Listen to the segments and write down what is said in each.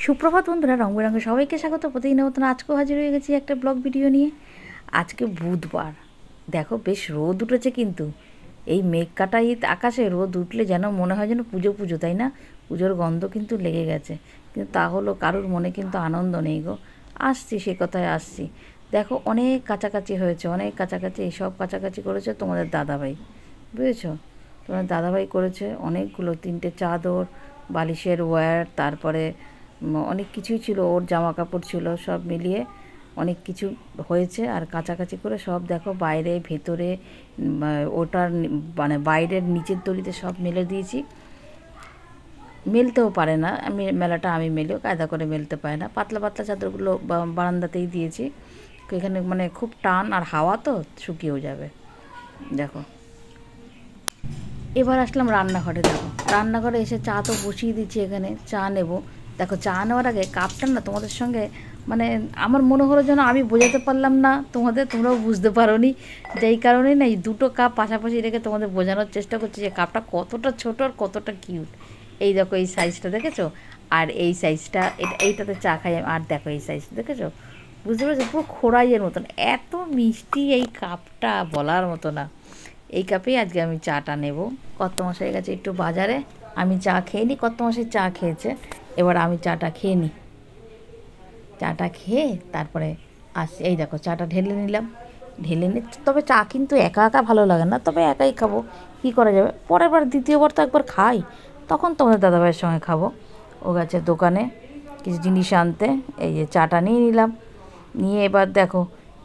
সুপ্রভাত বন্ধুরা, রং বেরঙে সবাইকে স্বাগত। প্রতিদিনের মতন আজকেও হাজির হয়ে গেছি একটা ব্লগ ভিডিও নিয়ে। আজকে বুধবার, দেখো বেশ রোদ উঠেছে, কিন্তু এই মেঘ কাটা আকাশে রোদ উঠলে যেন মনে হয় যেন পুজো পুজো, তাই না? পুজোর গন্ধ কিন্তু লেগে গেছে, কিন্তু তা হলো কারোর মনে কিন্তু আনন্দ নেই গো। আসছি, সে কথায় আসছি। দেখো অনেক কাছাকাছি হয়েছে, অনেক কাছাকাছি। এইসব কাছাকাছি করেছে তোমাদের দাদাভাই, বুঝেছো? তোমার দাদাভাই করেছে অনেকগুলো, 3টে চাদর, বালিশের ওয়্যার, তারপরে অনেক কিছুই ছিল, ওর জামা কাপড় ছিল, সব মিলিয়ে অনেক কিছু হয়েছে। আর কাছাকাছি করে সব দেখো, বাইরে ভেতরে ওটার মানে বাইরের নিচের তলিতে সব মেলে দিয়েছি। মেলতেও পারে না, মেলাটা আমি মেলেও কায়দা করে মেলতে পারে না। পাতলা পাতলা চাদরগুলো বারান্দাতেই দিয়েছি। এখানে মানে খুব টান আর হাওয়া, তো শুকিয়েও যাবে। দেখো এবার আসলাম রান্নাঘরে। দেখো রান্নাঘরে এসে চা তো বসিয়ে দিচ্ছি, এখানে চা নেব। দেখো চা নেওয়ার আগে কাপটা না তোমাদের সঙ্গে মানে আমার মনে হলো যেন আমি বোঝাতে পারলাম না তোমাদের, তোমরাও বুঝতে পারো নি। যেই কারণে না এই দুটো কাপ পাশাপাশি রেখে তোমাদের বোঝানোর চেষ্টা করছি যে কাপটা কতটা ছোট আর কতটা কিউট। এই দেখো এই সাইজটা দেখেছো, আর এই সাইজটা, এইটাতে চা খাই। আর দেখো এই সাইজটা দেখেছো, বুঝতে পেরেছো? পুরো খোড়াইয়ের মতন, এত মিষ্টি এই কাপটা বলার মতো না। এই কাপেই আজকে আমি চাটা নেব। কর্তামশাই গেছে একটু বাজারে, আমি চা খেয়ে নিই। কর্তামশাই চা খেয়েছে, এবার আমি চাটা খেয়ে নিই। চাটা খেয়ে তারপরে আসছি। এই দেখো চাটা ঢেলে নিলাম, ঢেলে নি। তবে চা কিন্তু একা একা ভালো লাগে না, তবে একাই খাবো, কী করা যাবে। পরের বার দ্বিতীয়বার তো একবার খাই, তখন তোমাদের দাদাভাইয়ের সঙ্গে খাবো। ও গেছে দোকানে কিছু জিনিস আনতে। এই যে চাটা নিয়ে নিলাম, নিয়ে এবার দেখো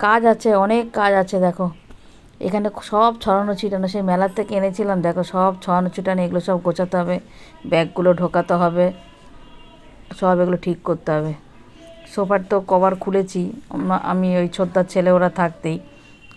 কাজ আছে, অনেক কাজ আছে। দেখো এখানে সব ছড়ানো ছিটানো, সেই মেলার থেকে এনেছিলাম। দেখো সব ছড়ানো ছিটানো, এগুলো সব গোছাতে হবে, ব্যাগগুলো ঢোকাতে হবে, সব এগুলো ঠিক করতে হবে। সোফার তো কভার খুলেছি আমি, ওই ছোটদার ছেলে ওরা থাকতেই,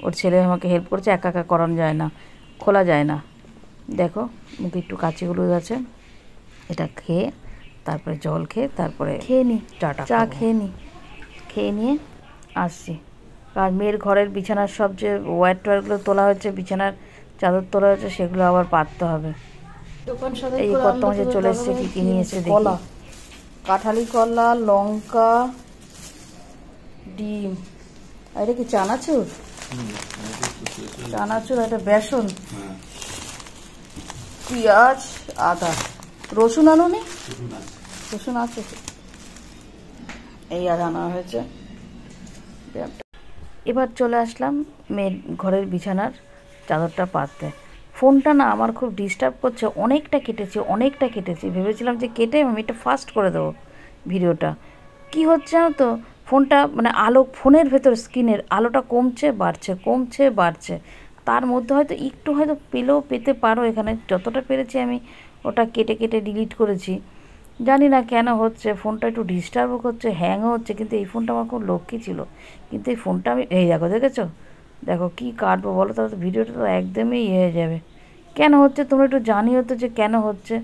ওর ছেলে আমাকে হেল্প করছে। একা একা করানো যায় না, খোলা যায় না। দেখো মুখে একটু কাঁচি হলুদ আছে, এটা খেয়ে তারপরে জল খেয়ে তারপরে খেয়ে নিই চাটা, চা খেয়ে নিই। খেয়ে নিয়ে আসছি। আর মেয়ের ঘরের বিছানার সব যে ওয়্যার টোয়ারগুলো তোলা হয়েছে, বিছানার চাদর তোলা হয়েছে, সেগুলো আবার পাততে হবে। এই কত মাসে চলে এসছে, কী কী নিয়ে এসছে দেখি। কাঁঠালি কলা, লঙ্কা, ডিম, আর এটা কি চানাচুর? চানাচুর, একটা বেসন, পেঁয়াজ, আদা, রসুন আনুনি? রসুন আছে, এই আর আনা হয়েছে। এবার চলে আসলাম মেয়ের ঘরের বিছানার চাদরটা পাততে। ফোনটা না আমার খুব ডিস্টার্ব করছে, অনেকটা কেটেছি। ভেবেছিলাম যে কেটে আমি এটা ফাস্ট করে দেবো ভিডিওটা। কি হচ্ছে জানো তো, ফোনটা মানে আলো, ফোনের ভেতর স্ক্রিনের আলোটা কমছে বাড়ছে। তার মধ্যে হয়তো একটু হয়তো পেতে পারো, এখানে যতটা পেরেছি আমি ওটা কেটে ডিলিট করেছি। জানি না কেন হচ্ছে, ফোনটা একটু ডিস্টার্বও করছে, হ্যাংও হচ্ছে। কিন্তু এই ফোনটা আমার খুব লক্ষ্মী ছিল, কিন্তু এই ফোনটা আমি এই দেখেছো, দেখো কী কাটবো বলো, তাহলে তো ভিডিওটা তো একদমই হয়ে যাবে। কেন হচ্ছে তোমরা একটু জানিও তো যে কেন হচ্ছে।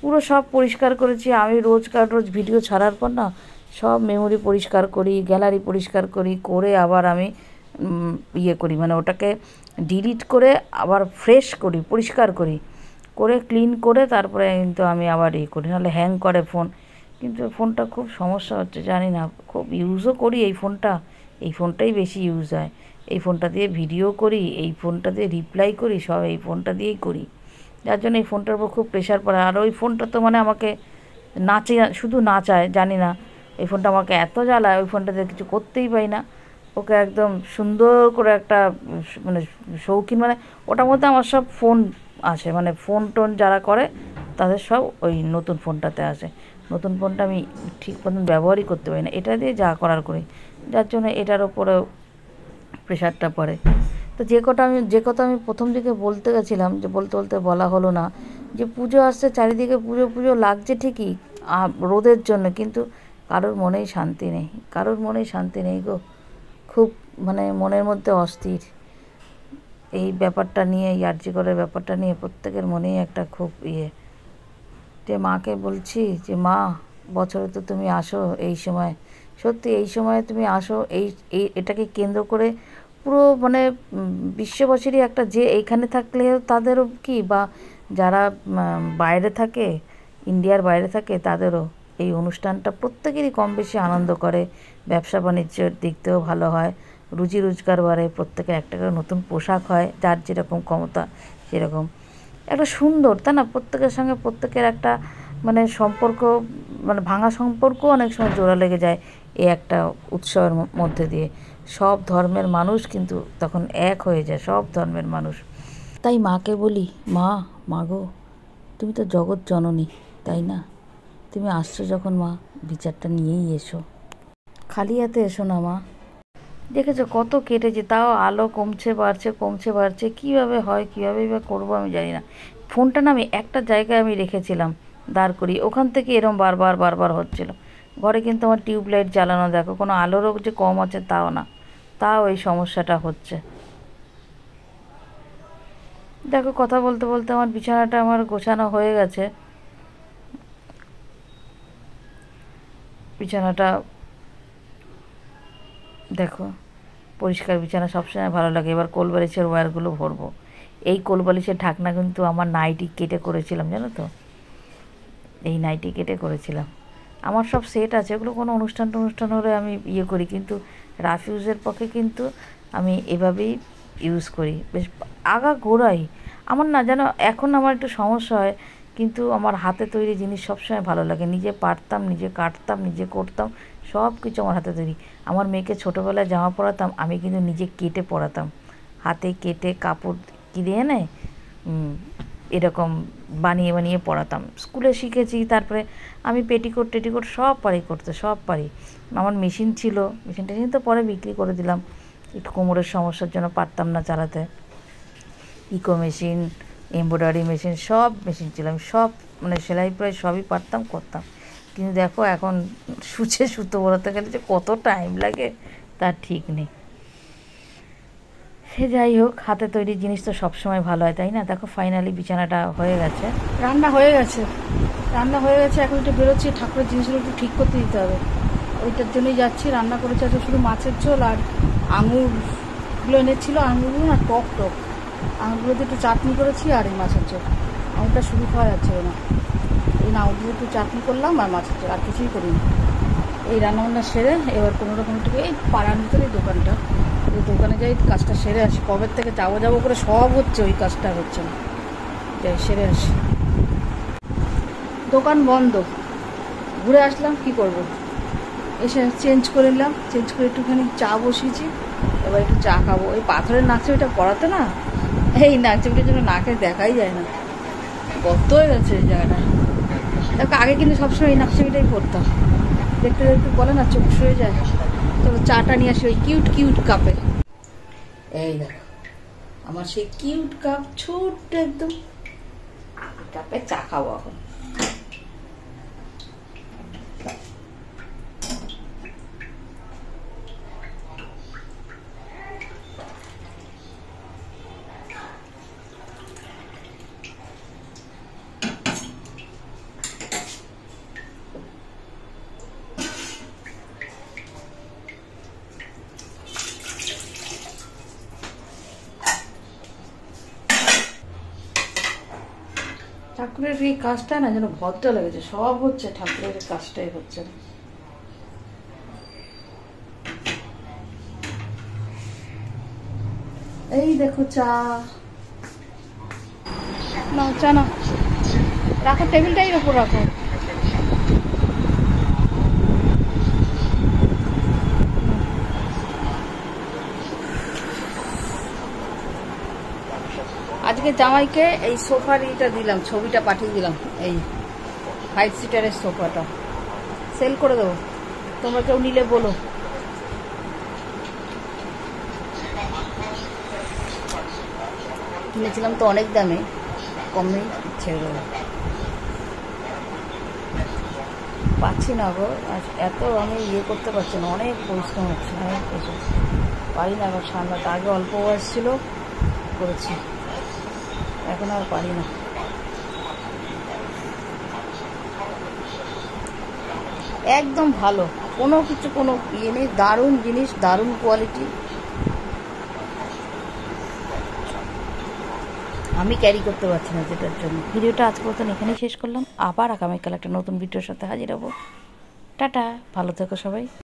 পুরো সব পরিষ্কার করেছি আমি, রোজ ভিডিও ছাড়ার পর না সব মেমোরি পরিষ্কার করি, গ্যালারি পরিষ্কার করি, করে আবার আমি করি, মানে ওটাকে ডিলিট করে আবার ফ্রেশ করি, পরিষ্কার করি, করে ক্লিন করে তারপরে কিন্তু আমি আবার করি, নাহলে হ্যাং করে ফোন। কিন্তু ফোনটা খুব সমস্যা হচ্ছে, জানি না। খুব ইউজও করি এই ফোনটাই বেশি ইউজ হয়। এই ফোনটা দিয়ে ভিডিও করি, এই ফোনটা দিয়ে রিপ্লাই করি, সব এই ফোনটা দিয়েই করি। যার জন্য এই ফোনটার উপর খুব প্রেশার পড়ে। আর ওই ফোনটা তো মানে আমাকে শুধু নাচায়, জানি না। এই ফোনটা আমাকে এত জ্বালায়, ওই ফোনটা দিয়ে কিছু করতেই পারি না। ওকে একদম সুন্দর করে একটা মানে শৌখিন, মানে ওটার মধ্যে আমার সব ফোন আসে, মানে ফোন টোন যারা করে তাদের সব ওই নতুন ফোনটাতে আসে। নতুন ফোনটা আমি ঠিক মতন ব্যবহারই করতে পারি না, এটা দিয়ে যা করার করি। যার জন্য এটার ওপরেও প্রেশারটা পড়ে। তো যে কথা আমি প্রথম দিকে বলতে গেছিলাম, যে বলতে বলা হলো না, যে পুজো আসছে, চারিদিকে পুজো লাগছে ঠিকই রোদের জন্য, কিন্তু কারোর মনেই শান্তি নেই গো। খুব মানে মনের মধ্যে অস্থির এই ব্যাপারটা নিয়ে, এই আরজিকরের ব্যাপারটা নিয়ে প্রত্যেকের মনেই একটা খুব যে মাকে বলছি যে মা, বছরে তো তুমি আসো এই সময়, সত্যি এই সময়ে তুমি আসো, এটাকে কেন্দ্র করে পুরো মানে বিশ্ববাসীরই একটা, যে এইখানে থাকলে তাদেরও কি, বা যারা বাইরে থাকে, ইন্ডিয়ার বাইরে থাকে, তাদেরও এই অনুষ্ঠানটা প্রত্যেকেরই কম বেশি আনন্দ করে, ব্যবসা বাণিজ্যের দিক দিয়েও ভালো হয়, রুজি রোজগার বাড়ে, প্রত্যেকের একটা করে নতুন পোশাক হয়, যার যেরকম ক্ষমতা সেরকম। একটা সুন্দর, তাই না? প্রত্যেকের সঙ্গে প্রত্যেকের একটা মানে সম্পর্ক, মানে ভাঙা সম্পর্ক অনেক সময় জোড়া লেগে যায় এই একটা উৎসবের মধ্যে দিয়ে। সব ধর্মের মানুষ কিন্তু তখন এক হয়ে যায়, সব ধর্মের মানুষ। তাই মাকে বলি, মা, মাগো, তুমি তো জগৎ জননী, তাই না? তুমি আসছো যখন মা, বিচারটা নিয়েই এসো, খালি হাতে এসো না মা। দেখেছো কত কেটেছে, তাও আলো কমছে বাড়ছে কমছে বাড়ছে, কীভাবে হয়, কীভাবেই বা করবো আমি জানি না। ফোনটা না আমি একটা জায়গায় আমি রেখেছিলাম দাঁড় করি, ওখান থেকে এরম বারবার বারবার হচ্ছিল। ঘরে কিন্তু আমার টিউবলাইট জ্বালানো, দেখো কোনো আলোরও যে কম আছে তাও না, তাও এই সমস্যাটা হচ্ছে। দেখো কথা বলতে বলতে আমার বিছানাটা আমার গোছানো হয়ে গেছে। বিছানাটা দেখো, পরিষ্কার বিছানা সবসময় ভালো লাগে। এবার কোলবালিশের ওয়্যারগুলো ভরবো। এই কোলবালিশের ঢাকনা কিন্তু আমার নাইটি কেটে করেছিলাম, জানো তো? এই নাইটি কেটে করেছিলাম। আমার সব সেট আছে, ওগুলো কোনো অনুষ্ঠান টনুষ্ঠান হলে আমি ইয়ে করি, কিন্তু রাফ ইউজের পক্ষে কিন্তু আমি এভাবেই ইউজ করি, বেশ আগা গোড়াই। আমার না যেন এখন আমার একটু সমস্যা হয়, কিন্তু আমার হাতে তৈরি জিনিস সবসময় ভালো লাগে। নিজে পারতাম, নিজে কাটতাম, নিজে করতাম, সব কিছু আমার হাতে তৈরি। আমার মেয়েকে ছোটোবেলায় জামা পরাতাম, আমি কিন্তু নিজে কেটে পরাতাম, হাতে কেটে কাপড় কিনে এনে এরকম বানিয়ে বানিয়ে পরাতাম। স্কুলে শিখেছি, তারপরে আমি পেটিকোট টেটিকোট সব পারি করতে, সব পারি। আমার মেশিন ছিল, মেশিন টেশিন তো পরে বিক্রি করে দিলাম, একটু কোমরের সমস্যার জন্য পারতাম না চালাতে। ইকো মেশিন, এমব্রয়ডারি মেশিন, সব মেশিন ছিল, আমি সব মানে সেলাই প্রায় সবই পারতাম, করতাম। কিন্তু দেখো এখন সূচে সুতো বলাতে গেলে যে কত টাইম লাগে তার ঠিক নেই। সে যাই হোক, হাতে তৈরি জিনিস তো সবসময় ভালো হয়, তাই না? দেখো ফাইনালি বিছানাটা হয়ে গেছে, রান্না হয়ে গেছে, এখন একটু বেরোচ্ছি, ঠাকুরের জিনিসগুলো একটু ঠিক করতে দিতে হবে, ওইটার জন্যই যাচ্ছি। রান্না করেছে আছে শুধু মাছের ঝোল, আর আঙুরগুলো এনেছিল, আঙুরগুলো না টক টক, আঙুরগুলো দিয়ে একটু চাটনি করেছি, আর এই মাছের ঝোল। আঙুরটা শুরু খাওয়া যাচ্ছে না, এই না আঙুরগুলো একটু চাটনি করলাম আর মাছের ঝোল, আর কিছুই করিনি। এই রান্নাবান্না সেরে এবার কোনো রকম একটু এই পাড়ার ভিতরে দোকানটা, এই দোকানে যাই কাজটা সেরে আসি। কবের থেকে যাবো করে সব হচ্ছে, ওই কাজটা হচ্ছে না, যাই সেরে আসি। দোকান বন্ধ, ঘুরে আসলাম, কি করব, এসে চেঞ্জ করে নিলাম, চেঞ্জ করে একটুখানি চা বসিয়েছি, এবার একটু চা খাবো। এই পাথরের নাকছবিটা পড়াতে না, এই নাকছবিটার জন্য নাকে দেখাই যায় না, গর্ত হয়ে গেছে এই জায়গাটা। দেখো আগে কিন্তু সবসময় এই নাকছবিটাই পড়তাম, দেখতে দেখতে বলে না চোখ শুয়ে যায়। তবে চাটা নিয়ে আসি ওই কিউট কিউট কাপে। এই দেখো আমার সেই কিউট কাপ, ছোট্ট একদম কাপে চা খাবো এখন। ঠাকুরের এই কাজটা না যেন ভদ্র লেগেছে, সব হচ্ছে, ঠাকুরের কাজটাই হচ্ছে না। এই দেখো চা, না চা না, রাখো টেবিলটাই ওপর রাখো। আজকে জামাইকে এই সোফার ইটা দিলাম, ছবিটা পাঠিয়ে দিলাম, এই 5 সিটারের সোফাটা সেল করে দেবো, তোমরা কেউ নিলে বলো। কিনেছিলাম তো অনেক দামে, কমে ছেড়ে দেবো, পাচ্ছি না গো, এত আমি ইয়ে করতে পারছি না, অনেক পরিশ্রম হচ্ছে, অনেক কিছু পারি না এখন সামলাতে। আগে অল্প বয়স ছিল করেছি, এখন আর পারি না। একদম ভালো, কোনো কিছু কোনো ইয়ে নেই, দারুণ জিনিস, দারুণ কোয়ালিটি। আমি ক্যারি করতে পারছি না যেটার জন্য। ভিডিওটা আজকের মতন এখানেই শেষ করলাম, আবার আগামীকাল একটা নতুন ভিডিওর সাথে হাজির হব। টাটা, ভালো থেকো সবাই।